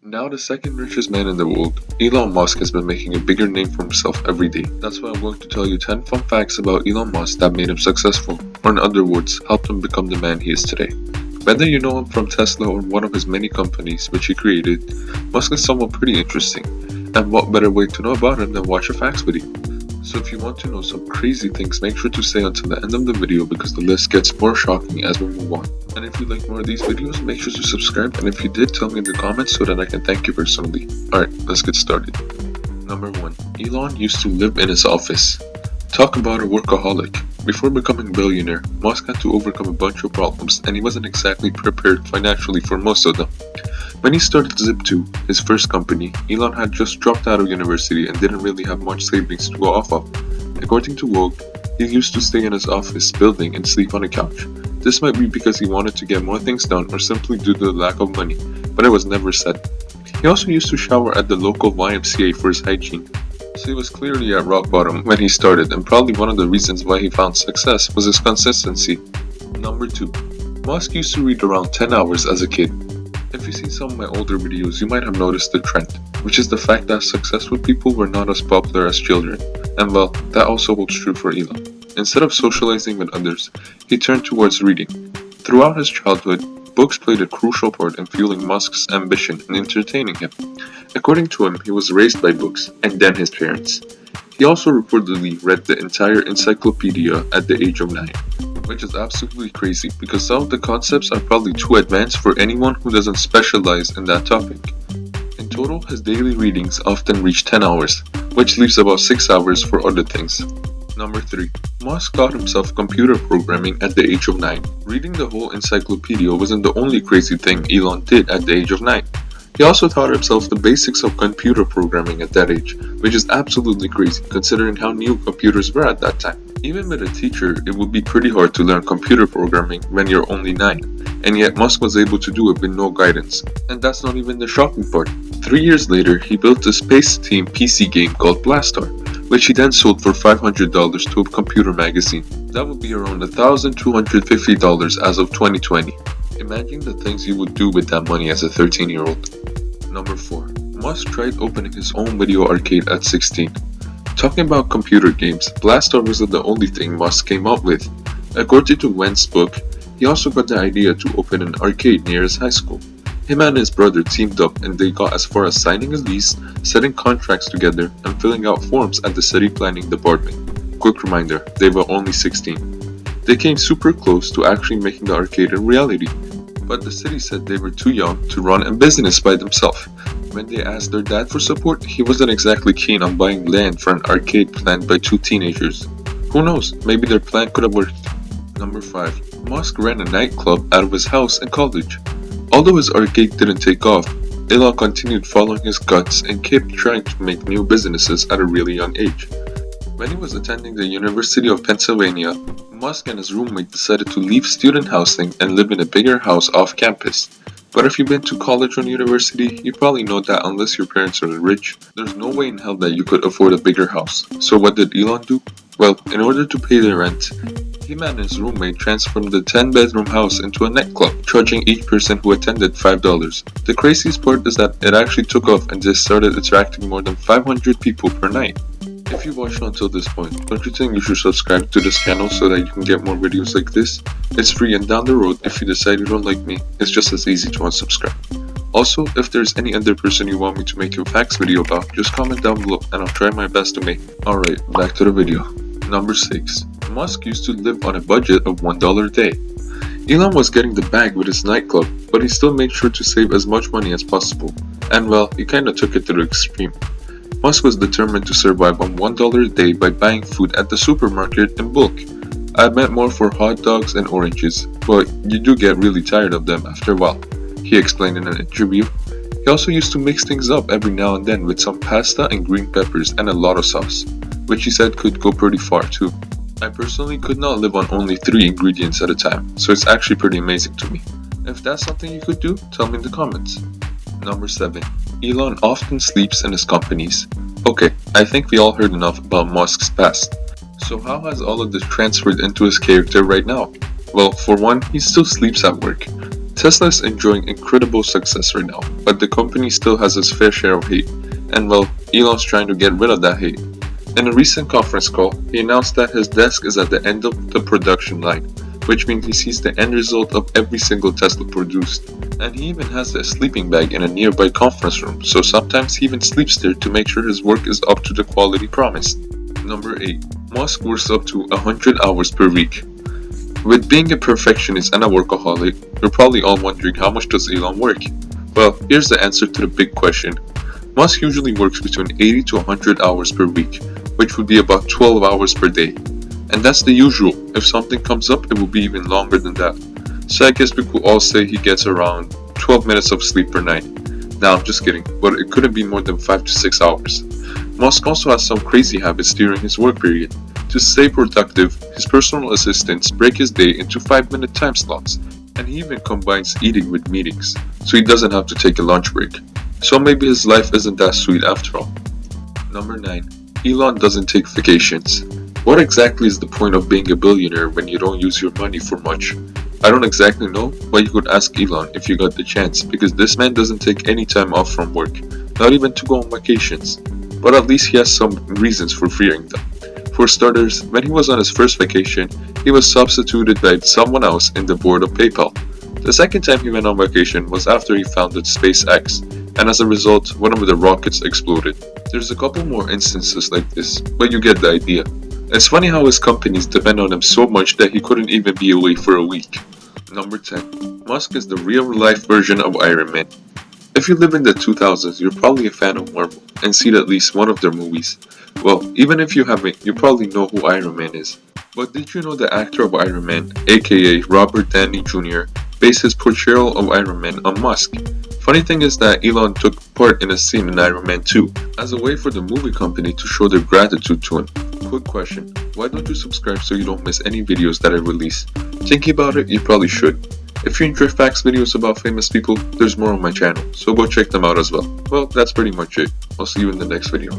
Now the second richest man in the world, Elon Musk has been making a bigger name for himself every day. That's why I'm going to tell you 10 fun facts about Elon Musk that made him successful, or in other words, helped him become the man he is today. Whether you know him from Tesla or one of his many companies which he created, Musk is someone pretty interesting, and what better way to know about him than watch a facts video. So if you want to know some crazy things, make sure to stay until the end of the video because the list gets more shocking as we move on. And if you like more of these videos, make sure to subscribe, and if you did, tell me in the comments so that I can thank you personally. Alright, let's get started. Number 1. Elon used to live in his office. Talk about a workaholic. Before becoming a billionaire, Musk had to overcome a bunch of problems and he wasn't exactly prepared financially for most of them. When he started Zip2, his first company, Elon had just dropped out of university and didn't really have much savings to go off of. According to Vogue, he used to stay in his office building and sleep on a couch. This might be because he wanted to get more things done or simply due to the lack of money, but it was never said. He also used to shower at the local YMCA for his hygiene. So he was clearly at rock bottom when he started, and probably one of the reasons why he found success was his consistency. Number 2. Musk used to read around 10 hours as a kid. If you've seen some of my older videos, you might have noticed the trend, which is the fact that successful people were not as popular as children. And well, that also holds true for Elon. Instead of socializing with others, he turned towards reading. Throughout his childhood, books played a crucial part in fueling Musk's ambition and entertaining him. According to him, he was raised by books, and then his parents. He also reportedly read the entire encyclopedia at the age of 9. Which is absolutely crazy because some of the concepts are probably too advanced for anyone who doesn't specialize in that topic. In total, his daily readings often reach 10 hours, which leaves about 6 hours for other things. Number 3. Musk taught himself computer programming at the age of 9. Reading the whole encyclopedia wasn't the only crazy thing Elon did at the age of 9. He also taught himself the basics of computer programming at that age, which is absolutely crazy considering how new computers were at that time. Even with a teacher, it would be pretty hard to learn computer programming when you're only 9, and yet Musk was able to do it with no guidance. And that's not even the shocking part. 3 years later, he built a space-themed PC game called Blastar, which he then sold for $500 to a computer magazine. That would be around $1,250 as of 2020. Imagine the things you would do with that money as a 13-year-old. Number 4. Musk tried opening his own video arcade at 16. Talking about computer games, Blastar wasn't the only thing Musk came up with. According to Wen's book, he also got the idea to open an arcade near his high school. Him and his brother teamed up and they got as far as signing a lease, setting contracts together, and filling out forms at the city planning department. Quick reminder, they were only 16. They came super close to actually making the arcade a reality, but the city said they were too young to run a business by themselves. When they asked their dad for support, he wasn't exactly keen on buying land for an arcade planned by 2 teenagers. Who knows, maybe their plan could have worked. Number 5. Musk ran a nightclub out of his house in college. Although his arcade didn't take off, Elon continued following his guts and kept trying to make new businesses at a really young age. When he was attending the University of Pennsylvania, Musk and his roommate decided to leave student housing and live in a bigger house off campus. But if you've been to college or university, you probably know that unless your parents are rich, there's no way in hell that you could afford a bigger house. So what did Elon do? Well, in order to pay the rent, him and his roommate transformed the 10-bedroom house into a nightclub, charging each person who attended $5. The craziest part is that it actually took off and just started attracting more than 500 people per night. If you watched until this point, don't you think you should subscribe to this channel so that you can get more videos like this? It's free, and down the road, if you decide you don't like me, it's just as easy to unsubscribe. Also, if there's any other person you want me to make a facts video about, just comment down below and I'll try my best to make it. Alright, back to the video. Number 6. Musk used to live on a budget of $1 a day. Elon was getting the bag with his nightclub, but he still made sure to save as much money as possible. And well, he kinda took it to the extreme. Musk was determined to survive on $1 a day by buying food at the supermarket in bulk. I meant more for hot dogs and oranges, but you do get really tired of them after a while, he explained in an interview. He also used to mix things up every now and then with some pasta and green peppers and a lot of sauce, which he said could go pretty far too. I personally could not live on only 3 ingredients at a time, so it's actually pretty amazing to me. If that's something you could do, tell me in the comments. Number 7. Elon often sleeps in his companies. Okay, I think we all heard enough about Musk's past. So how has all of this transferred into his character right now? Well, for one, he still sleeps at work. Tesla is enjoying incredible success right now, but the company still has its fair share of hate, and well, Elon's trying to get rid of that hate. In a recent conference call, he announced that his desk is at the end of the production line, which means he sees the end result of every single Tesla produced. And he even has a sleeping bag in a nearby conference room, so sometimes he even sleeps there to make sure his work is up to the quality promised. Number 8. Musk works up to 100 hours per week. With being a perfectionist and a workaholic, you're probably all wondering how much does Elon work? Well, here's the answer to the big question. Musk usually works between 80 to 100 hours per week, which would be about 12 hours per day. And that's the usual. If something comes up, it will be even longer than that. So I guess we could all say he gets around 12 minutes of sleep per night. Nah, I'm just kidding, but it couldn't be more than 5 to 6 hours. Musk also has some crazy habits during his work period. To stay productive, his personal assistants break his day into 5-minute time slots, and he even combines eating with meetings, so he doesn't have to take a lunch break. So maybe his life isn't that sweet after all. Number 9. Elon doesn't take vacations. What exactly is the point of being a billionaire when you don't use your money for much? I don't exactly know, but you could ask Elon if you got the chance, because this man doesn't take any time off from work, not even to go on vacations. But at least he has some reasons for fearing them. For starters, when he was on his first vacation, he was substituted by someone else in the board of PayPal. The second time he went on vacation was after he founded SpaceX, and as a result, one of the rockets exploded. There's a couple more instances like this, but you get the idea. It's funny how his companies depend on him so much that he couldn't even be away for a week. Number 10. Musk is the real-life version of Iron Man. If you live in the 2000s, you're probably a fan of Marvel and seen at least one of their movies. Well, even if you haven't, you probably know who Iron Man is. But did you know the actor of Iron Man, aka Robert Downey Jr., based his portrayal of Iron Man on Musk? Funny thing is that Elon took part in a scene in Iron Man 2 as a way for the movie company to show their gratitude to him. Quick question, why don't you subscribe so you don't miss any videos that I release? Thinking about it, you probably should. If you enjoy facts videos about famous people, there's more on my channel, so go check them out as well. Well, that's pretty much it. I'll see you in the next video.